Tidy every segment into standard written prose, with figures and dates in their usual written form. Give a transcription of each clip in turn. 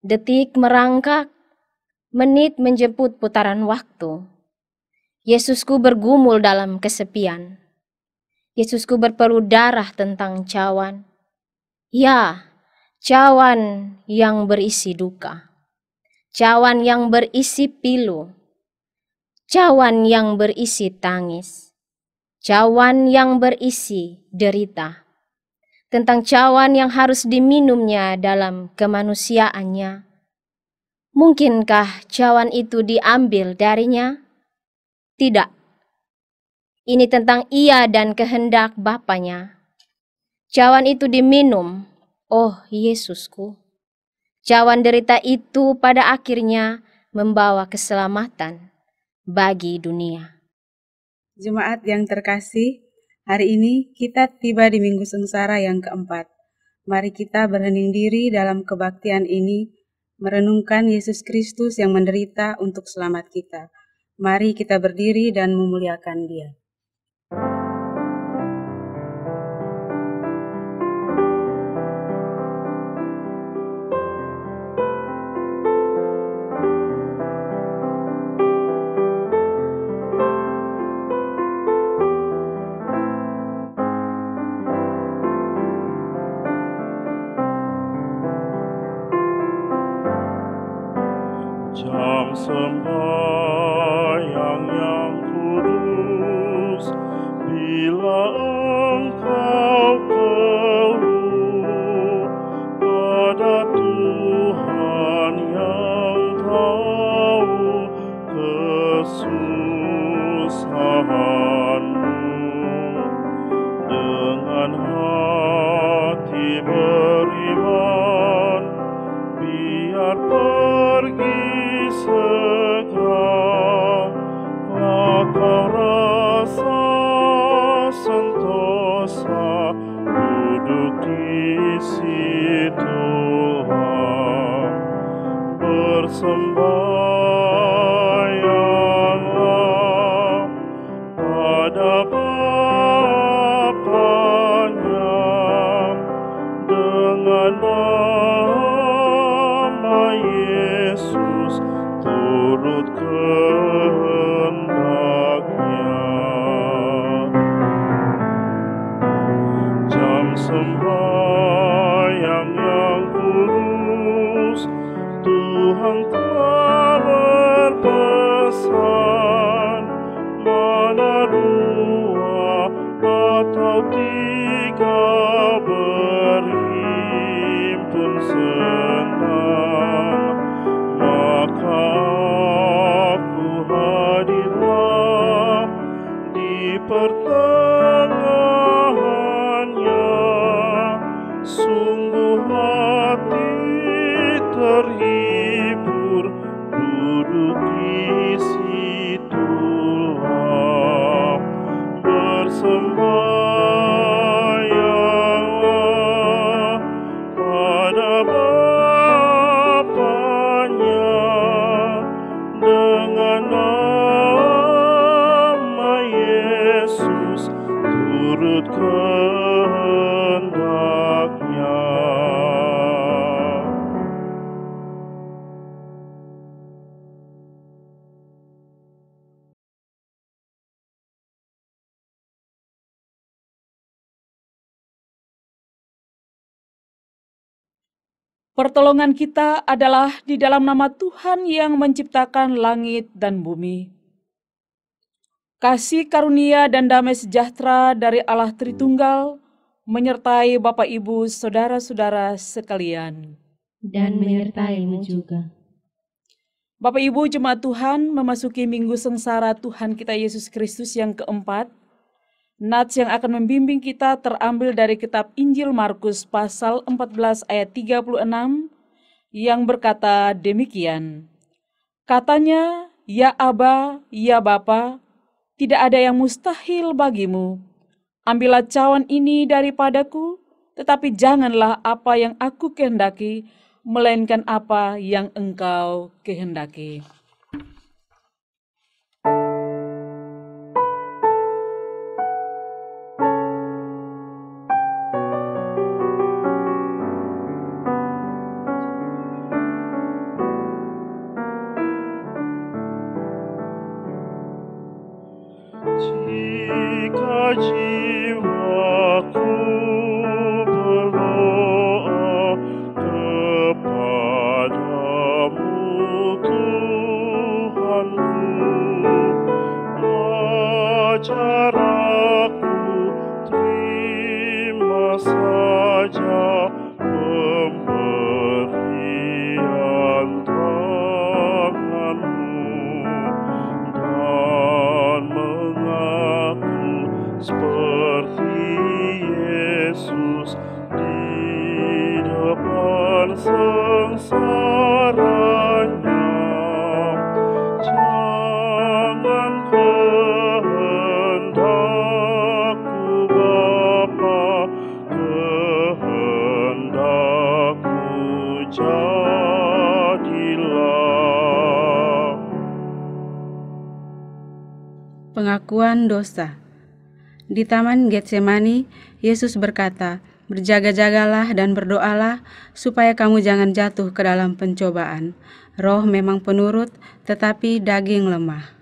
Detik merangkak, menit menjemput putaran waktu. Yesusku bergumul dalam kesepian. Yesusku berpeluh darah tentang cawan. Ya, cawan yang berisi duka. Cawan yang berisi pilu. Cawan yang berisi tangis. Cawan yang berisi derita. Tentang cawan yang harus diminumnya dalam kemanusiaannya. Mungkinkah cawan itu diambil darinya? Tidak. Ini tentang ia dan kehendak Bapaknya. Cawan itu diminum, oh Yesusku. Cawan derita itu pada akhirnya membawa keselamatan bagi dunia. Jemaat yang terkasih, hari ini kita tiba di Minggu Sengsara yang keempat. Mari kita berhening diri dalam kebaktian ini, merenungkan Yesus Kristus yang menderita untuk selamat kita. Mari kita berdiri dan memuliakan Dia. Jam sembahyang yang kudus, bila engkau keluh pada Tuhan yang tahu kesusahanmu, dengan hati beriman, biar pergi segera, kau rasa sentosa duduk di situlah, bersembahyanglah pada Bapaknya dengan nama Yesus turut kehendaknya. Jam sembahyang yang kudus, Tuhan telah berpesan, mana dua atau tiga berhimpun senang, maka aku hadirlah di pertengahannya. Sungguh hati terhibur duduk di situlah, bersembahyanglah pada Bapaknya dengan nama Yesus turut kehendaknya. Pertolongan kita adalah di dalam nama Tuhan yang menciptakan langit dan bumi. Kasih karunia dan damai sejahtera dari Allah Tritunggal menyertai Bapak Ibu Saudara-saudara sekalian. Dan menyertaimu juga. Bapak Ibu jemaat Tuhan, memasuki Minggu Sengsara Tuhan kita Yesus Kristus yang keempat. Nats yang akan membimbing kita terambil dari kitab Injil Markus pasal 14 ayat 36 yang berkata demikian. Katanya, ya Aba, ya Bapa, tidak ada yang mustahil bagimu. Ambillah cawan ini daripadaku, tetapi janganlah apa yang aku kehendaki, melainkan apa yang engkau kehendaki. saja pemberian tanganmu dan mengaku seperti Yesus di depan sengsaranya. Jangan kehendakku Bapa, kehendakmu jadilah. Pengakuan dosa. Di Taman Getsemani, Yesus berkata, "Berjaga-jagalah dan berdoalah supaya kamu jangan jatuh ke dalam pencobaan. Roh memang penurut, tetapi daging lemah."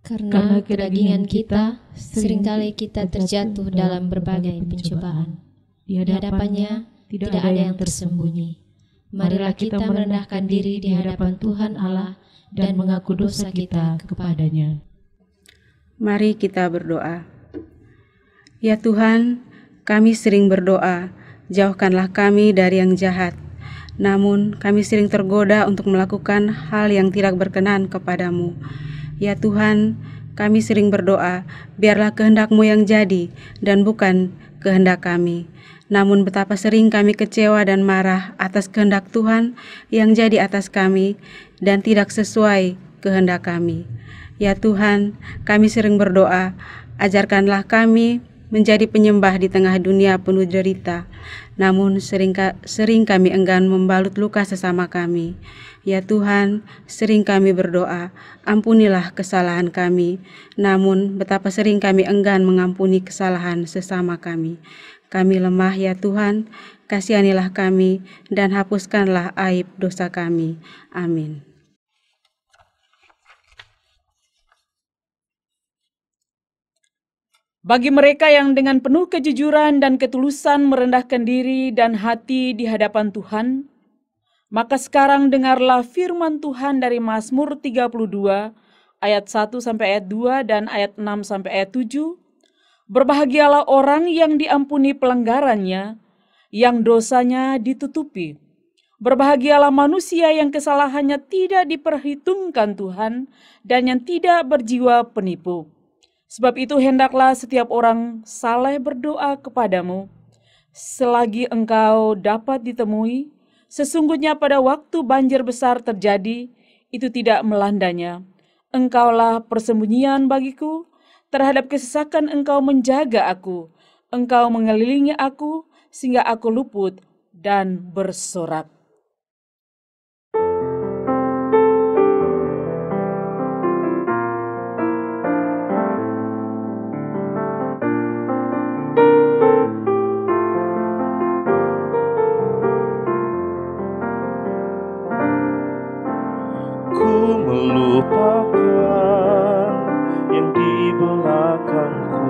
Karena kedagingan kita, seringkali kita terjatuh dalam berbagai pencobaan. Di hadapannya tidak ada yang tersembunyi. Marilah kita merendahkan diri di hadapan Tuhan Allah dan mengaku dosa kita kepadanya. Mari kita berdoa. Ya Tuhan, kami sering berdoa, jauhkanlah kami dari yang jahat. Namun kami sering tergoda untuk melakukan hal yang tidak berkenan kepadamu. Ya Tuhan, kami sering berdoa, biarlah kehendak-Mu yang jadi dan bukan kehendak kami. Namun betapa sering kami kecewa dan marah atas kehendak Tuhan yang jadi atas kami dan tidak sesuai kehendak kami. Ya Tuhan, kami sering berdoa, ajarkanlah kami menjadi penyembah di tengah dunia penuh derita. Namun sering kami enggan membalut luka sesama kami. Ya Tuhan, sering kami berdoa, ampunilah kesalahan kami. Namun betapa sering kami enggan mengampuni kesalahan sesama kami. Kami lemah ya Tuhan, kasihanilah kami dan hapuskanlah aib dosa kami. Amin. Bagi mereka yang dengan penuh kejujuran dan ketulusan merendahkan diri dan hati di hadapan Tuhan, maka sekarang dengarlah firman Tuhan dari Mazmur 32 ayat 1 sampai ayat 2 dan ayat 6 sampai ayat 7. Berbahagialah orang yang diampuni pelanggarannya, yang dosanya ditutupi. Berbahagialah manusia yang kesalahannya tidak diperhitungkan Tuhan dan yang tidak berjiwa penipu. Sebab itu hendaklah setiap orang saleh berdoa kepadamu, selagi engkau dapat ditemui. Sesungguhnya pada waktu banjir besar terjadi, itu tidak melandanya. Engkaulah persembunyian bagiku, terhadap kesesakan engkau menjaga aku. Engkau mengelilingi aku, sehingga aku luput dan bersorak. Melupakan yang di belakangku,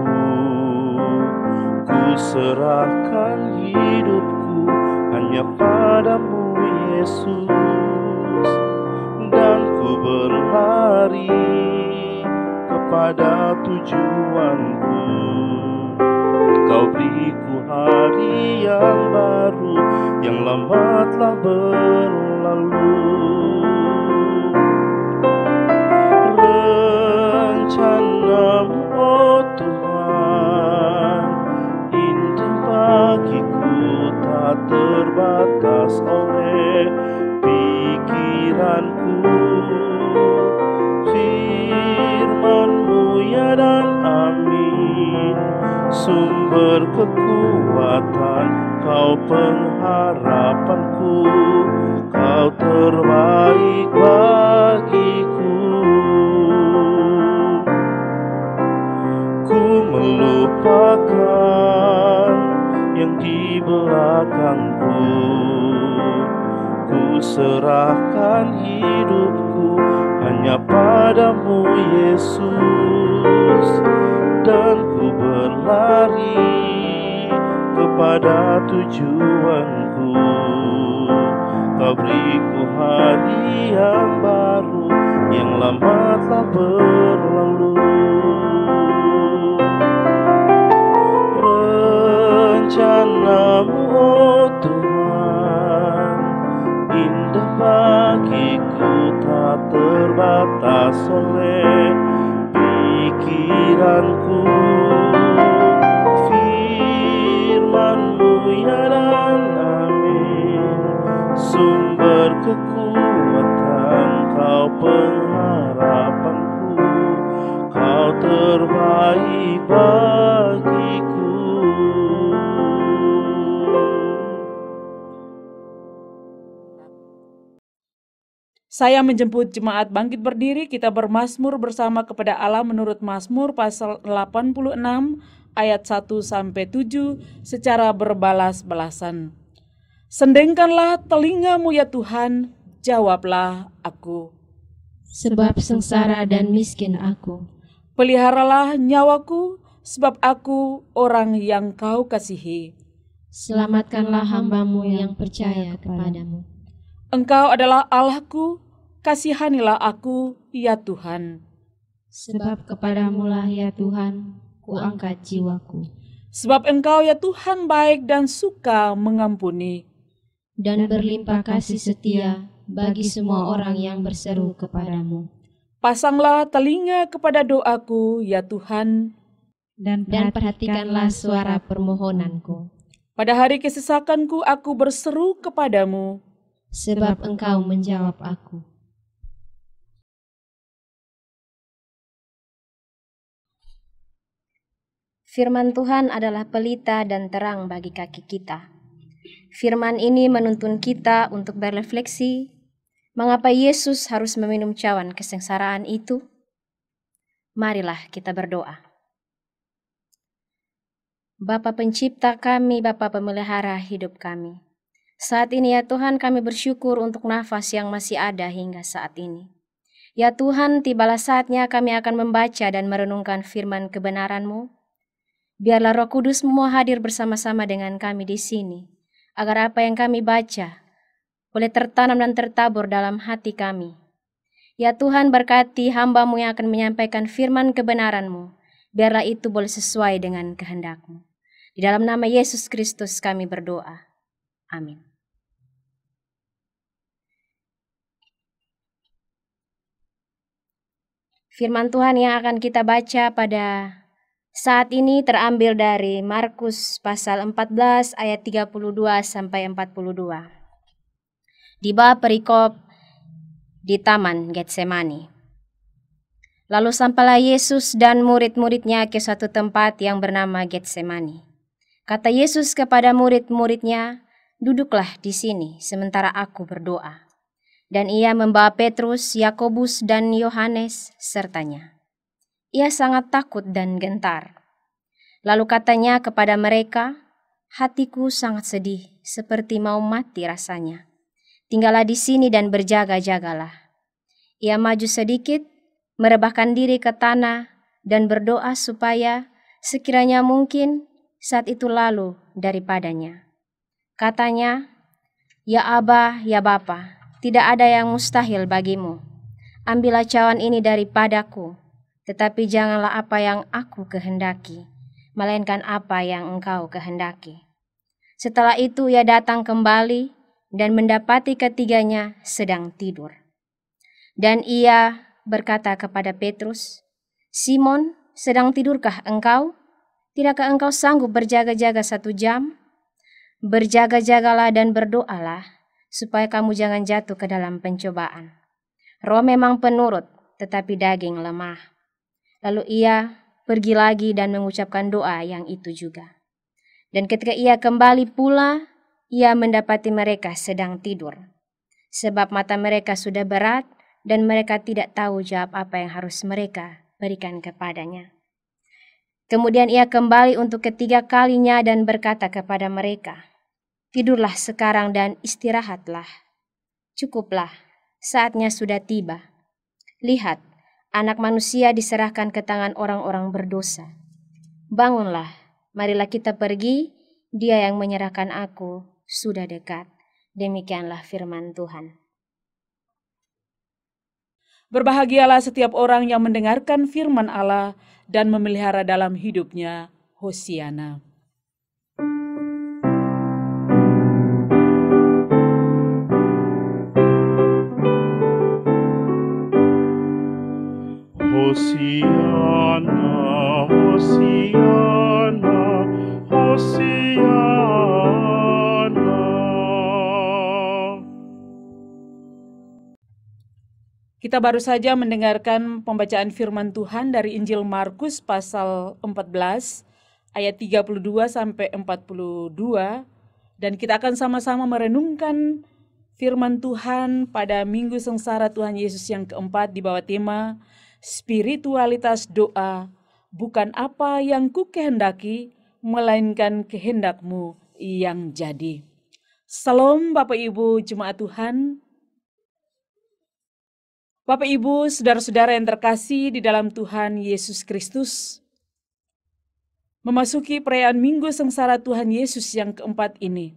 ku serahkan hidupku hanya padamu Yesus, dan ku berlari kepada tujuanku. Kau beriku hari yang baru, yang lama telah berlalu. Rencana-Mu, oh Tuhan, indah bagiku, tak terbatas oleh pikiranku. Firman-Mu ya dan amin, sumber kekuatan, Kau pengharapanku, Kau terbaik bagiku. Ku melupakan yang di belakangku, ku serahkan hidupku hanya padamu Yesus, dan ku berlari kepada tujuanku. Kau beriku hari yang baru, yang lama telah berlalu. Karena-Mu, oh Tuhan, indah bagiku, tak terbatas oleh pikiranku. Firman-Mu ya dan amin, sumber kekuatan, Kau pengharapanku, Kau terbaik bagiku. Saya menjemput jemaat bangkit berdiri, kita bermazmur bersama kepada Allah menurut Mazmur pasal 86 ayat 1-7 secara berbalas-balasan. Sendengkanlah telingamu ya Tuhan, jawablah aku. Sebab sengsara dan miskin aku. Peliharalah nyawaku, sebab aku orang yang Kau kasihi. Selamatkanlah hamba-Mu yang percaya kepadamu. Engkau adalah Allahku, kasihanilah aku, ya Tuhan. Sebab kepadamu-lah ya Tuhan, kuangkat jiwaku. Sebab Engkau ya Tuhan baik dan suka mengampuni, Dan berlimpah kasih setia bagi semua orang yang berseru kepadamu. pasanglah telinga kepada doaku, ya Tuhan. Dan perhatikanlah suara permohonanku. Pada hari kesesakanku aku berseru kepadamu. Sebab Engkau menjawab aku. Firman Tuhan adalah pelita dan terang bagi kaki kita. Firman ini menuntun kita untuk berefleksi, mengapa Yesus harus meminum cawan kesengsaraan itu? Marilah kita berdoa. Bapa pencipta kami, Bapa pemelihara hidup kami. Saat ini ya Tuhan kami bersyukur untuk nafas yang masih ada hingga saat ini. Ya Tuhan, tibalah saatnya kami akan membaca dan merenungkan firman kebenaran-Mu. Biarlah Roh Kudus-Mu hadir bersama-sama dengan kami di sini, agar apa yang kami baca boleh tertanam dan tertabur dalam hati kami. Ya Tuhan, berkati hamba-Mu yang akan menyampaikan firman kebenaran-Mu, biarlah itu boleh sesuai dengan kehendak-Mu. Di dalam nama Yesus Kristus kami berdoa. Amin. Firman Tuhan yang akan kita baca pada saat ini terambil dari Markus pasal 14 ayat 32 sampai 42. Di bawah perikop di Taman Getsemani. Lalu sampailah Yesus dan murid-muridnya ke suatu tempat yang bernama Getsemani. Kata Yesus kepada murid-muridnya, "Duduklah di sini sementara aku berdoa." Dan ia membawa Petrus, Yakobus, dan Yohanes sertanya. Ia sangat takut dan gentar. Lalu katanya kepada mereka, "Hatiku sangat sedih, seperti mau mati rasanya. Tinggallah di sini dan berjaga-jagalah." Ia maju sedikit, merebahkan diri ke tanah, dan berdoa supaya sekiranya mungkin saat itu lalu daripadanya. Katanya, "Ya Aba, ya Bapa, tidak ada yang mustahil bagimu. Ambillah cawan ini daripadaku, tetapi janganlah apa yang aku kehendaki, melainkan apa yang Engkau kehendaki." Setelah itu ia datang kembali dan mendapati ketiganya sedang tidur. Dan ia berkata kepada Petrus, "Simon, sedang tidurkah engkau? Tidakkah engkau sanggup berjaga-jaga 1 jam? Berjaga-jagalah dan berdoalah, supaya kamu jangan jatuh ke dalam pencobaan. Roh memang penurut, tetapi daging lemah." Lalu ia pergi lagi dan mengucapkan doa yang itu juga. Dan ketika ia kembali pula, ia mendapati mereka sedang tidur, sebab mata mereka sudah berat dan mereka tidak tahu jawab apa yang harus mereka berikan kepadanya. Kemudian ia kembali untuk ketiga kalinya dan berkata kepada mereka, "Tidurlah sekarang dan istirahatlah. Cukuplah, saatnya sudah tiba. Lihat, Anak Manusia diserahkan ke tangan orang-orang berdosa. Bangunlah, marilah kita pergi, Dia yang menyerahkan aku sudah dekat." Demikianlah firman Tuhan. Berbahagialah setiap orang yang mendengarkan firman Allah dan memelihara dalam hidupnya. Hosiana. Hosiana, Hosiana, Hosiana. Kita baru saja mendengarkan pembacaan firman Tuhan dari Injil Markus pasal 14 ayat 32 sampai 42, dan kita akan sama-sama merenungkan firman Tuhan pada Minggu Sengsara Tuhan Yesus yang keempat di bawah tema Spiritualitas Doa, bukan apa yang ku kehendaki, melainkan kehendak-Mu yang jadi. Salam Bapak Ibu Jemaat Tuhan. Bapak Ibu, saudara-saudara yang terkasih di dalam Tuhan Yesus Kristus, memasuki perayaan Minggu Sengsara Tuhan Yesus yang keempat ini,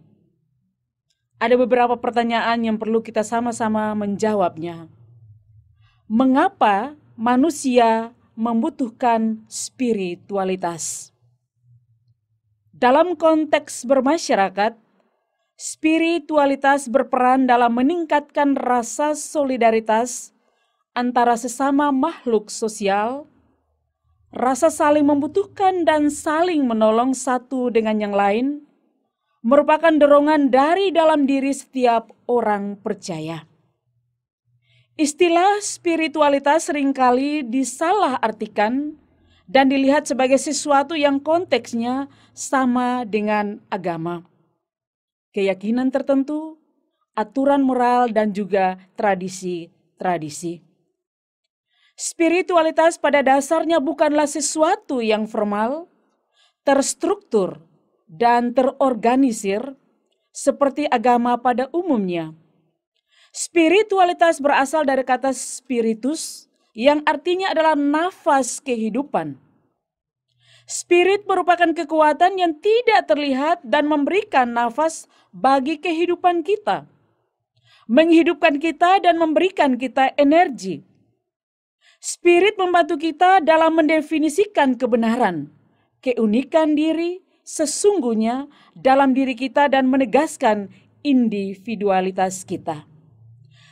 ada beberapa pertanyaan yang perlu kita sama-sama menjawabnya. Mengapa manusia membutuhkan spiritualitas? Dalam konteks bermasyarakat, spiritualitas berperan dalam meningkatkan rasa solidaritas antara sesama makhluk sosial, rasa saling membutuhkan dan saling menolong satu dengan yang lain, merupakan dorongan dari dalam diri setiap orang percaya. Istilah spiritualitas seringkali disalahartikan dan dilihat sebagai sesuatu yang konteksnya sama dengan agama, keyakinan tertentu, aturan moral, dan juga tradisi-tradisi. Spiritualitas pada dasarnya bukanlah sesuatu yang formal, terstruktur, dan terorganisir seperti agama pada umumnya. Spiritualitas berasal dari kata spiritus yang artinya adalah nafas kehidupan. Spirit merupakan kekuatan yang tidak terlihat dan memberikan nafas bagi kehidupan kita, menghidupkan kita dan memberikan kita energi. Spirit membantu kita dalam mendefinisikan kebenaran, keunikan diri sesungguhnya dalam diri kita dan menegaskan individualitas kita.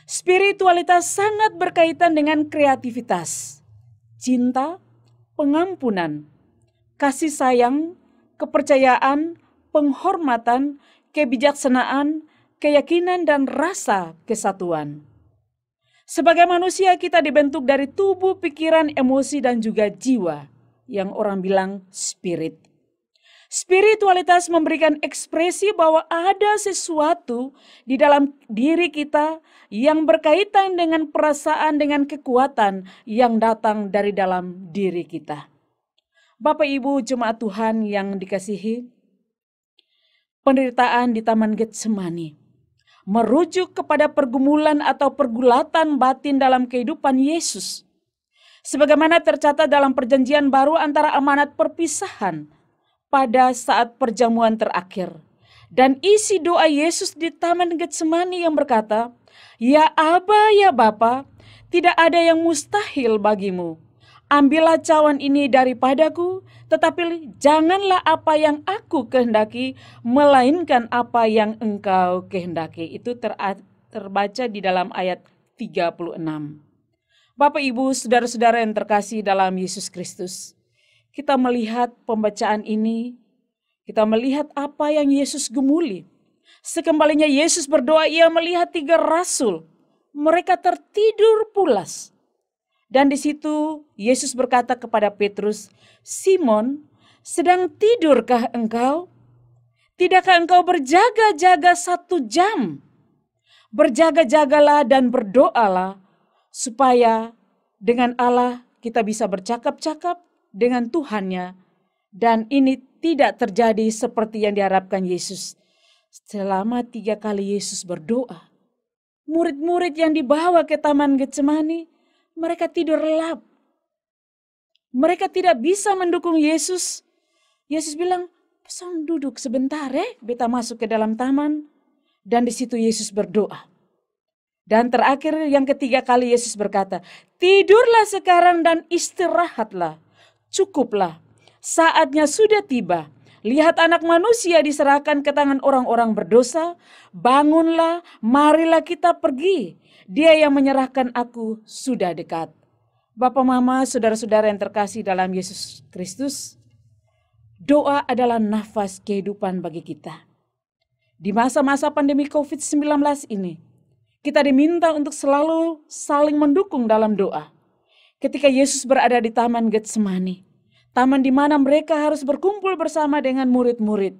Spiritualitas sangat berkaitan dengan kreativitas, cinta, pengampunan, kasih sayang, kepercayaan, penghormatan, kebijaksanaan, keyakinan, dan rasa kesatuan. Sebagai manusia kita dibentuk dari tubuh, pikiran, emosi, dan juga jiwa yang orang bilang spirit. Spiritualitas memberikan ekspresi bahwa ada sesuatu di dalam diri kita yang berkaitan dengan perasaan, dengan kekuatan yang datang dari dalam diri kita. Bapak Ibu Jemaat Tuhan yang dikasihi, penderitaan di Taman Getsemani merujuk kepada pergumulan atau pergulatan batin dalam kehidupan Yesus. Sebagaimana tercatat dalam perjanjian baru antara amanat perpisahan pada saat perjamuan terakhir. Dan isi doa Yesus di Taman Getsemani yang berkata, "Ya Aba, ya Bapa, tidak ada yang mustahil bagimu. Ambillah cawan ini daripadaku, tetapi janganlah apa yang aku kehendaki, melainkan apa yang engkau kehendaki." Itu terbaca di dalam ayat 36. Bapak Ibu, saudara-saudara yang terkasih dalam Yesus Kristus, kita melihat pembacaan ini, kita melihat apa yang Yesus gemuli. Sekembalinya Yesus berdoa, ia melihat 3 rasul, mereka tertidur pulas. Dan di situ Yesus berkata kepada Petrus, "Simon, sedang tidurkah engkau? Tidakkah engkau berjaga-jaga 1 jam? Berjaga-jagalah dan berdoalah, supaya dengan Allah kita bisa bercakap-cakap dengan Tuhannya." Dan ini tidak terjadi seperti yang diharapkan Yesus. Selama 3 kali Yesus berdoa, murid-murid yang dibawa ke Taman Getsemani, mereka tidur lelap. Mereka tidak bisa mendukung Yesus. Yesus bilang, "Pesan duduk sebentar beta masuk ke dalam taman." Dan di situ Yesus berdoa. Dan terakhir yang ketiga kali Yesus berkata, "Tidurlah sekarang dan istirahatlah. Cukuplah, saatnya sudah tiba. Lihat anak manusia diserahkan ke tangan orang-orang berdosa. Bangunlah, marilah kita pergi. Dia yang menyerahkan aku sudah dekat." Bapak, Mama, saudara-saudara yang terkasih dalam Yesus Kristus, doa adalah nafas kehidupan bagi kita. Di masa-masa pandemi COVID-19 ini, kita diminta untuk selalu saling mendukung dalam doa. Ketika Yesus berada di Taman Getsemani, taman di mana mereka harus berkumpul bersama dengan murid-murid,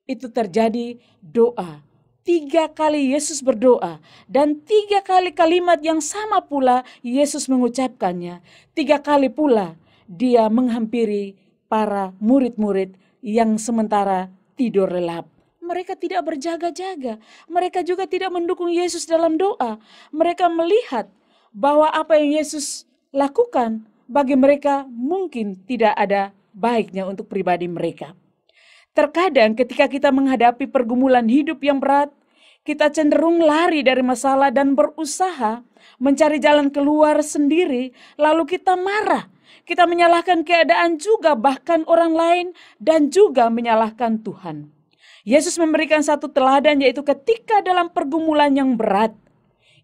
itu terjadi doa. 3 kali Yesus berdoa dan 3 kali kalimat yang sama pula Yesus mengucapkannya. 3 kali pula dia menghampiri para murid-murid yang sementara tidur lelap. Mereka tidak berjaga-jaga. Mereka juga tidak mendukung Yesus dalam doa. Mereka melihat bahwa apa yang Yesus lakukan bagi mereka mungkin tidak ada baiknya untuk pribadi mereka. Terkadang ketika kita menghadapi pergumulan hidup yang berat, kita cenderung lari dari masalah dan berusaha mencari jalan keluar sendiri, lalu kita marah. Kita menyalahkan keadaan juga, bahkan orang lain, dan juga menyalahkan Tuhan. Yesus memberikan satu teladan, yaitu ketika dalam pergumulan yang berat,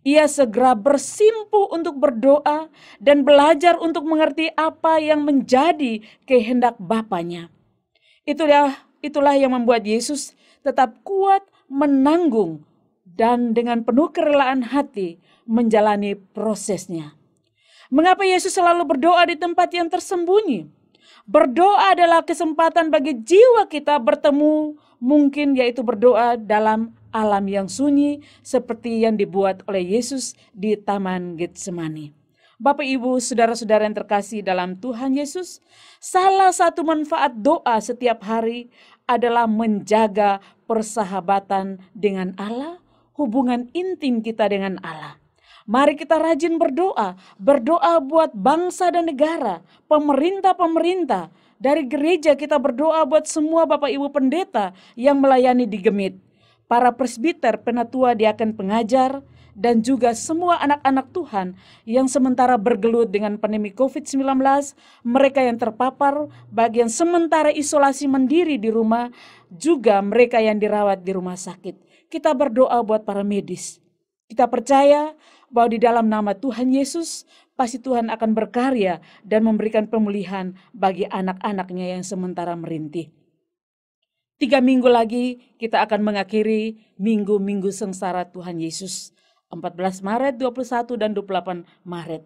ia segera bersimpuh untuk berdoa dan belajar untuk mengerti apa yang menjadi kehendak Bapanya. Itulah yang membuat Yesus tetap kuat menanggung dan dengan penuh kerelaan hati menjalani prosesnya. Mengapa Yesus selalu berdoa di tempat yang tersembunyi? Berdoa adalah kesempatan bagi jiwa kita bertemu, mungkin yaitu berdoa dalam alam yang sunyi seperti yang dibuat oleh Yesus di Taman Getsemani. Bapak, Ibu, saudara-saudara yang terkasih dalam Tuhan Yesus, salah satu manfaat doa setiap hari adalah menjaga persahabatan dengan Allah, hubungan intim kita dengan Allah. Mari kita rajin berdoa buat bangsa dan negara, pemerintah-pemerintah. Dari gereja kita berdoa buat semua Bapak Ibu pendeta yang melayani di Gemit, para presbiter, penatua, diaken, pengajar, dan juga semua anak-anak Tuhan yang sementara bergelut dengan pandemi COVID-19, mereka yang terpapar, bagian sementara isolasi mandiri di rumah, juga mereka yang dirawat di rumah sakit. Kita berdoa buat para medis. Kita percaya bahwa di dalam nama Tuhan Yesus, pasti Tuhan akan berkarya dan memberikan pemulihan bagi anak-anaknya yang sementara merintih. 3 minggu lagi kita akan mengakhiri minggu-minggu sengsara Tuhan Yesus. 14 Maret, 21 dan 28 Maret.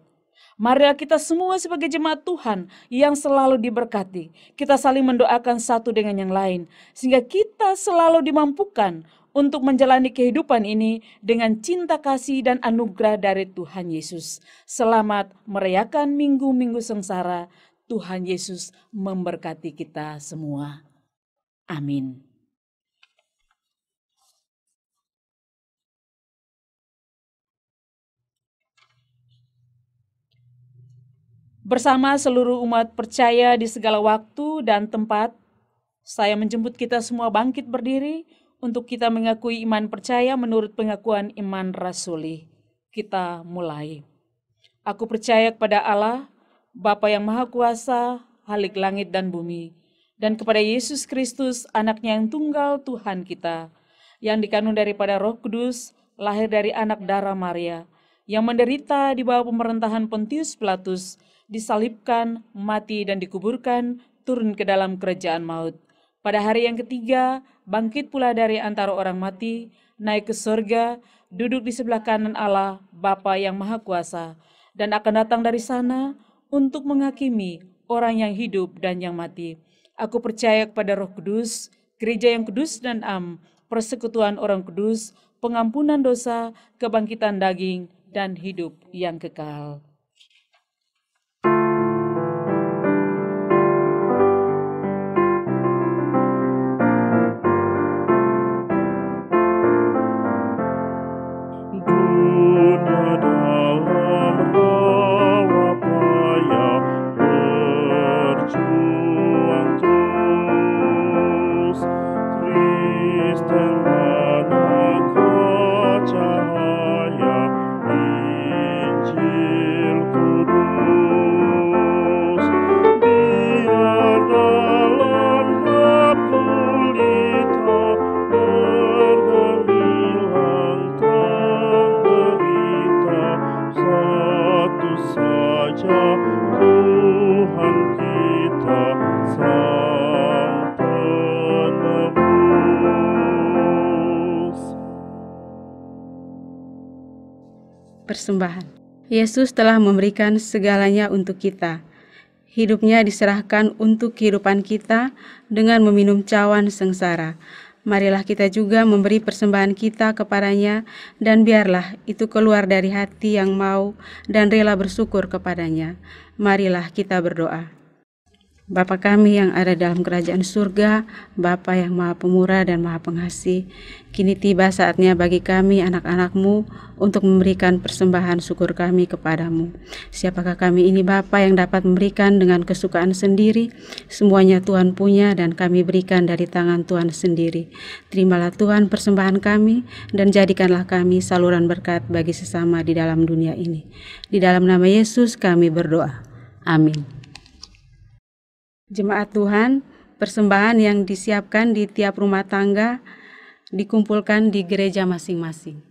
Marilah kita semua sebagai jemaat Tuhan yang selalu diberkati. Kita saling mendoakan satu dengan yang lain, sehingga kita selalu dimampukan untuk menjalani kehidupan ini dengan cinta kasih dan anugerah dari Tuhan Yesus. Selamat merayakan minggu-minggu sengsara. Tuhan Yesus memberkati kita semua. Amin. Bersama seluruh umat percaya di segala waktu dan tempat, saya menjemput kita semua bangkit berdiri untuk kita mengakui iman percaya menurut pengakuan iman rasuli. Kita mulai. Aku percaya kepada Allah, Bapa yang Maha Kuasa, Khalik langit dan bumi, dan kepada Yesus Kristus, anaknya yang tunggal Tuhan kita, yang dikandung daripada Roh Kudus, lahir dari anak darah Maria, yang menderita di bawah pemerintahan Pontius Pilatus, disalibkan, mati dan dikuburkan, turun ke dalam kerajaan maut. Pada hari yang ketiga, bangkit pula dari antara orang mati, naik ke surga, duduk di sebelah kanan Allah, Bapa yang Maha Kuasa, dan akan datang dari sana untuk menghakimi orang yang hidup dan yang mati. Aku percaya kepada Roh Kudus, gereja yang kudus dan persekutuan orang kudus, pengampunan dosa, kebangkitan daging, dan hidup yang kekal. Saja Persembahan. Yesus telah memberikan segalanya untuk kita. Hidupnya diserahkan untuk kehidupan kita dengan meminum cawan sengsara. Marilah kita juga memberi persembahan kita kepadanya, dan biarlah itu keluar dari hati yang mau dan rela bersyukur kepadanya. Marilah kita berdoa. Bapa kami yang ada dalam kerajaan surga, Bapa yang maha pemurah dan maha pengasih, kini tiba saatnya bagi kami anak-anak-Mu untuk memberikan persembahan syukur kami kepadamu. Siapakah kami ini Bapa yang dapat memberikan dengan kesukaan sendiri? Semuanya Tuhan punya dan kami berikan dari tangan Tuhan sendiri. Terimalah Tuhan persembahan kami dan jadikanlah kami saluran berkat bagi sesama di dalam dunia ini. Di dalam nama Yesus kami berdoa. Amin. Jemaat Tuhan, persembahan yang disiapkan di tiap rumah tangga dikumpulkan di gereja masing-masing.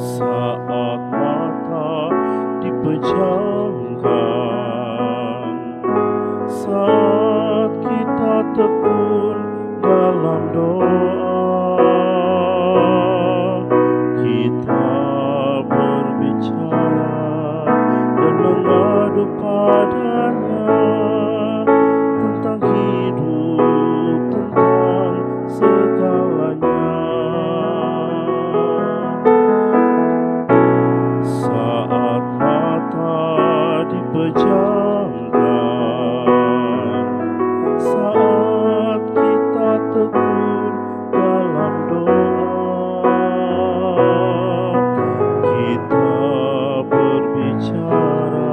Saat mata dipejamkan, saat kita tekun dalam doa, kita berbicara dan mengadu padanya tentang hidup, tentang segalanya. Saat mata dipejamkan, saat kita tekun dalam doa, kita berbicara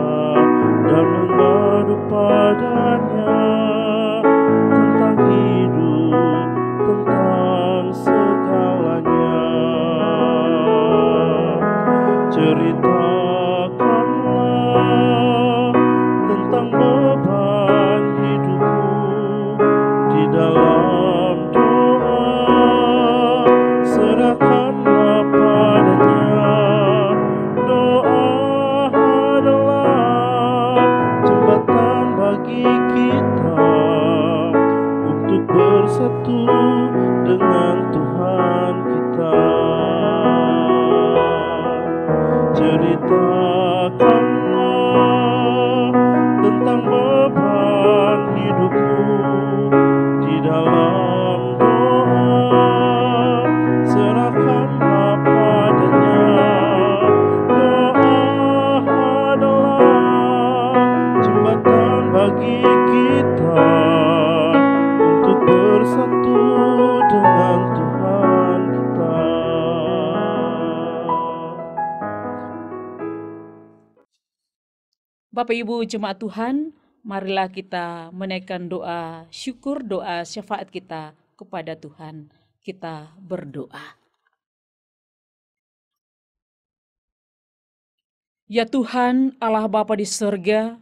dan mengadu padanya tentang hidup, tentang segalanya. Ceritakanlah tentang beban hidupmu di dalam doa. Serahkanlah padanya. Doa adalah jembatan bagi kita untuk bersatu dengan Tuhan kita. Ceritakanlah tentang beban hidupmu di dalam doa. Serahkanlah padanya. Doa adalah jembatan bagi kita untuk bersatu dengan Tuhan kita. Bapak Ibu jemaat Tuhan, marilah kita menaikkan doa syukur, doa syafaat kita kepada Tuhan. Kita berdoa. Ya Tuhan Allah Bapa di surga,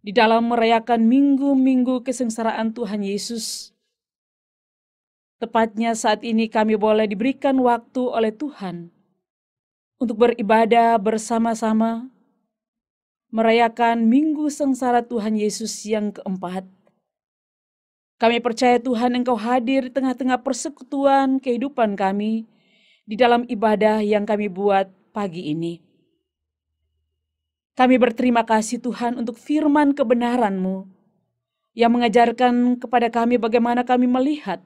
di dalam merayakan minggu-minggu kesengsaraan Tuhan Yesus, tepatnya saat ini kami boleh diberikan waktu oleh Tuhan untuk beribadah bersama-sama, merayakan minggu sengsara Tuhan Yesus yang keempat. Kami percaya Tuhan Engkau hadir di tengah-tengah persekutuan kehidupan kami di dalam ibadah yang kami buat pagi ini. Kami berterima kasih Tuhan untuk firman kebenaran-Mu yang mengajarkan kepada kami bagaimana kami melihat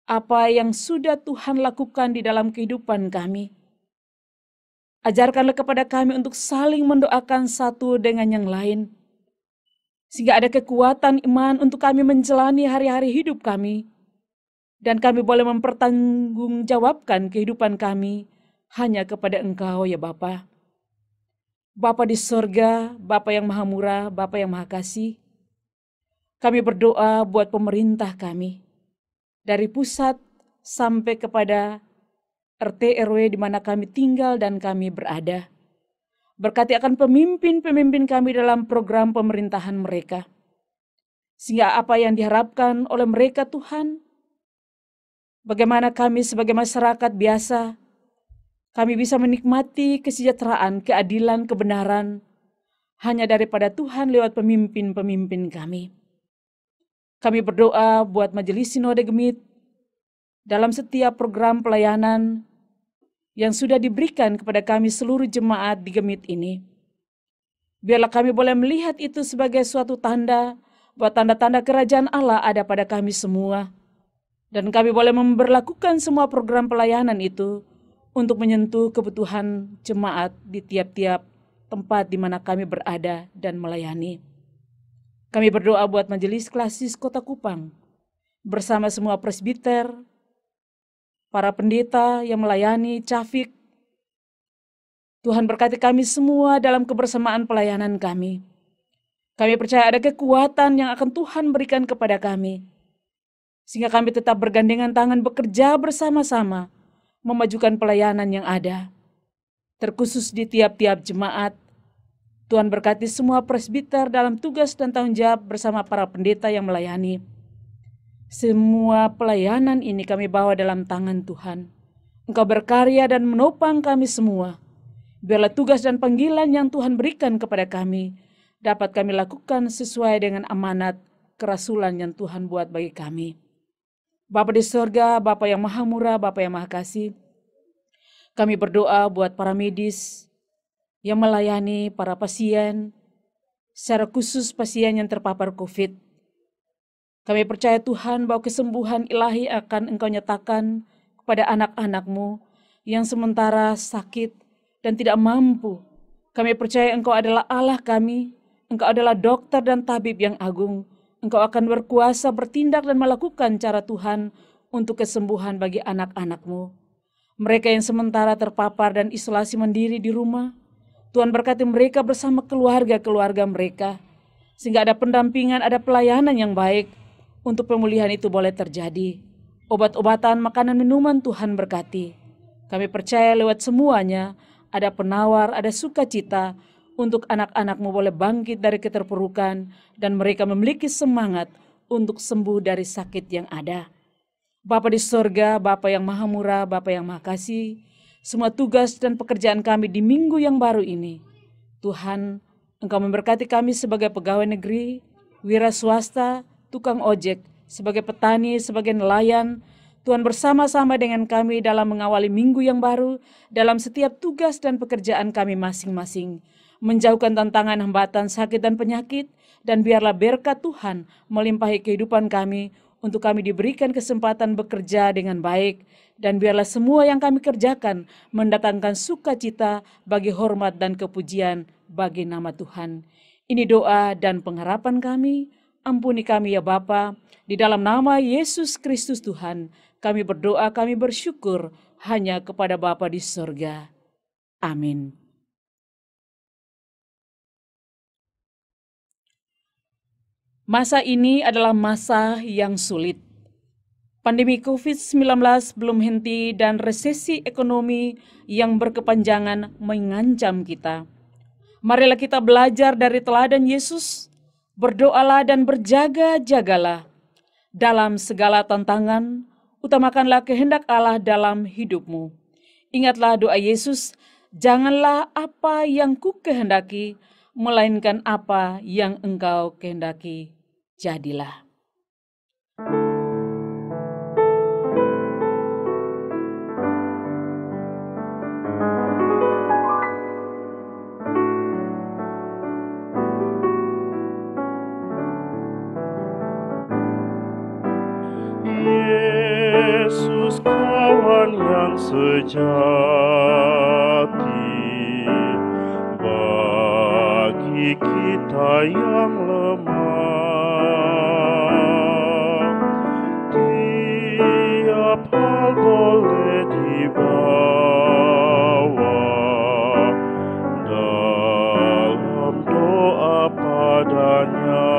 apa yang sudah Tuhan lakukan di dalam kehidupan kami. Ajarkanlah kepada kami untuk saling mendoakan satu dengan yang lain, sehingga ada kekuatan iman untuk kami menjalani hari-hari hidup kami, dan kami boleh mempertanggungjawabkan kehidupan kami hanya kepada Engkau ya Bapa. Bapa di sorga, Bapa yang maha murah, Bapa yang maha kasih, kami berdoa buat pemerintah kami, dari pusat sampai kepada RT RW di mana kami tinggal dan kami berada. Berkati akan pemimpin-pemimpin kami dalam program pemerintahan mereka. Sehingga apa yang diharapkan oleh mereka Tuhan, bagaimana kami sebagai masyarakat biasa, kami bisa menikmati kesejahteraan, keadilan, kebenaran, hanya daripada Tuhan lewat pemimpin-pemimpin kami. Kami berdoa buat Majelis Sinode Gemit dalam setiap program pelayanan yang sudah diberikan kepada kami seluruh jemaat di Gemit ini. Biarlah kami boleh melihat itu sebagai suatu tanda bahwa tanda-tanda kerajaan Allah ada pada kami semua. Dan kami boleh memberlakukan semua program pelayanan itu untuk menyentuh kebutuhan jemaat di tiap-tiap tempat di mana kami berada dan melayani. Kami berdoa buat Majelis Klasis Kota Kupang, bersama semua presbiter, para pendeta yang melayani, cafik. Tuhan berkati kami semua dalam kebersamaan pelayanan kami. Kami percaya ada kekuatan yang akan Tuhan berikan kepada kami, sehingga kami tetap bergandengan tangan bekerja bersama-sama, memajukan pelayanan yang ada. Terkhusus di tiap-tiap jemaat, Tuhan berkati semua presbiter dalam tugas dan tanggung jawab bersama para pendeta yang melayani. Semua pelayanan ini kami bawa dalam tangan Tuhan. Engkau berkarya dan menopang kami semua. Biarlah tugas dan panggilan yang Tuhan berikan kepada kami dapat kami lakukan sesuai dengan amanat kerasulan yang Tuhan buat bagi kami. Bapa di sorga, Bapa yang maha murah, Bapa yang maha kasih, kami berdoa buat para medis yang melayani para pasien, secara khusus pasien yang terpapar COVID. Kami percaya Tuhan bahwa kesembuhan ilahi akan Engkau nyatakan kepada anak-anak-Mu yang sementara sakit dan tidak mampu. Kami percaya Engkau adalah Allah kami, Engkau adalah dokter dan tabib yang agung. Engkau akan berkuasa bertindak dan melakukan cara Tuhan untuk kesembuhan bagi anak-anak-Mu. Mereka yang sementara terpapar dan isolasi mandiri di rumah, Tuhan berkati mereka bersama keluarga-keluarga mereka, sehingga ada pendampingan, ada pelayanan yang baik untuk pemulihan itu boleh terjadi. Obat-obatan, makanan, minuman Tuhan berkati. Kami percaya lewat semuanya ada penawar, ada sukacita untuk anak-anak-Mu boleh bangkit dari keterpurukan dan mereka memiliki semangat untuk sembuh dari sakit yang ada. Bapa di sorga, Bapa yang maha murah, Bapa yang maha kasih, semua tugas dan pekerjaan kami di minggu yang baru ini, Tuhan, Engkau memberkati kami sebagai pegawai negeri, wira swasta, tukang ojek, sebagai petani, sebagai nelayan. Tuhan bersama-sama dengan kami dalam mengawali minggu yang baru, dalam setiap tugas dan pekerjaan kami masing-masing. Menjauhkan tantangan, hambatan, sakit dan penyakit, dan biarlah berkat Tuhan melimpahi kehidupan kami, untuk kami diberikan kesempatan bekerja dengan baik, dan biarlah semua yang kami kerjakan mendatangkan sukacita bagi hormat dan kepujian bagi nama Tuhan. Ini doa dan pengharapan kami. Ampuni kami ya Bapa, di dalam nama Yesus Kristus Tuhan, kami berdoa, kami bersyukur hanya kepada Bapa di sorga. Amin. Masa ini adalah masa yang sulit. Pandemi COVID-19 belum henti dan resesi ekonomi yang berkepanjangan mengancam kita. Marilah kita belajar dari teladan Yesus, berdoalah dan berjaga-jagalah. Dalam segala tantangan, utamakanlah kehendak Allah dalam hidupmu. Ingatlah doa Yesus, janganlah apa yang ku kehendaki, melainkan apa yang Engkau kehendaki. Jadilah. Yesus kawan yang sejati, bagi kita yang lemah. Tiap hal boleh dibawa dalam doa padanya.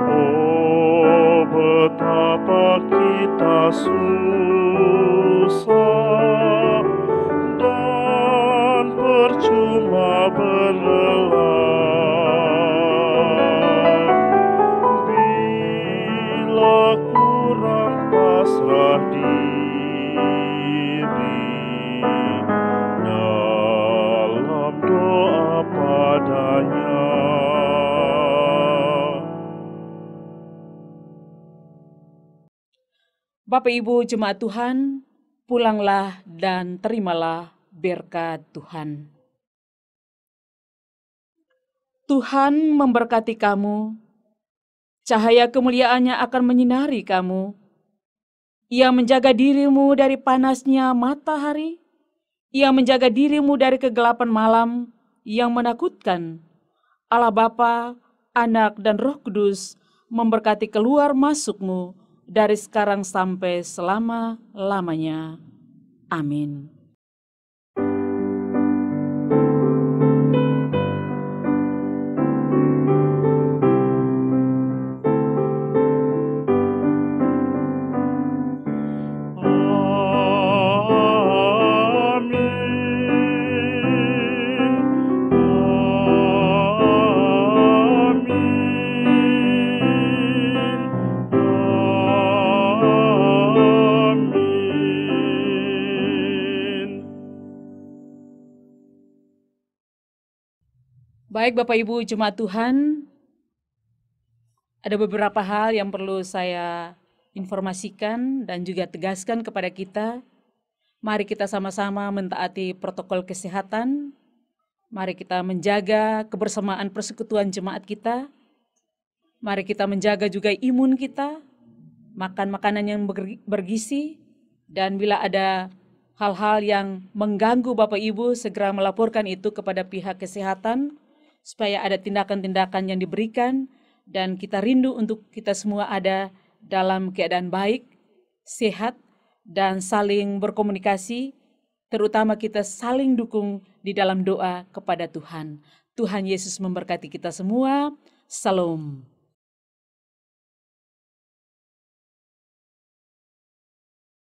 Oh, betapa kita susah dan percuma berlelah. Bapak Ibu jemaat Tuhan, pulanglah dan terimalah berkat Tuhan. Tuhan memberkati kamu, cahaya kemuliaannya akan menyinari kamu. Ia menjaga dirimu dari panasnya matahari, ia menjaga dirimu dari kegelapan malam yang menakutkan. Allah Bapa, Anak, dan Roh Kudus memberkati keluar masukmu dari sekarang sampai selama-lamanya. Amin. Baik Bapak Ibu jemaat Tuhan, ada beberapa hal yang perlu saya informasikan dan juga tegaskan kepada kita. Mari kita sama-sama mentaati protokol kesehatan. Mari kita menjaga kebersamaan persekutuan jemaat kita. Mari kita menjaga juga imun kita, makan makanan yang bergizi, dan bila ada hal-hal yang mengganggu Bapak Ibu, segera melaporkan itu kepada pihak kesehatan, supaya ada tindakan-tindakan yang diberikan, dan kita rindu untuk kita semua ada dalam keadaan baik, sehat, dan saling berkomunikasi, terutama kita saling dukung di dalam doa kepada Tuhan. Tuhan Yesus memberkati kita semua. Salam.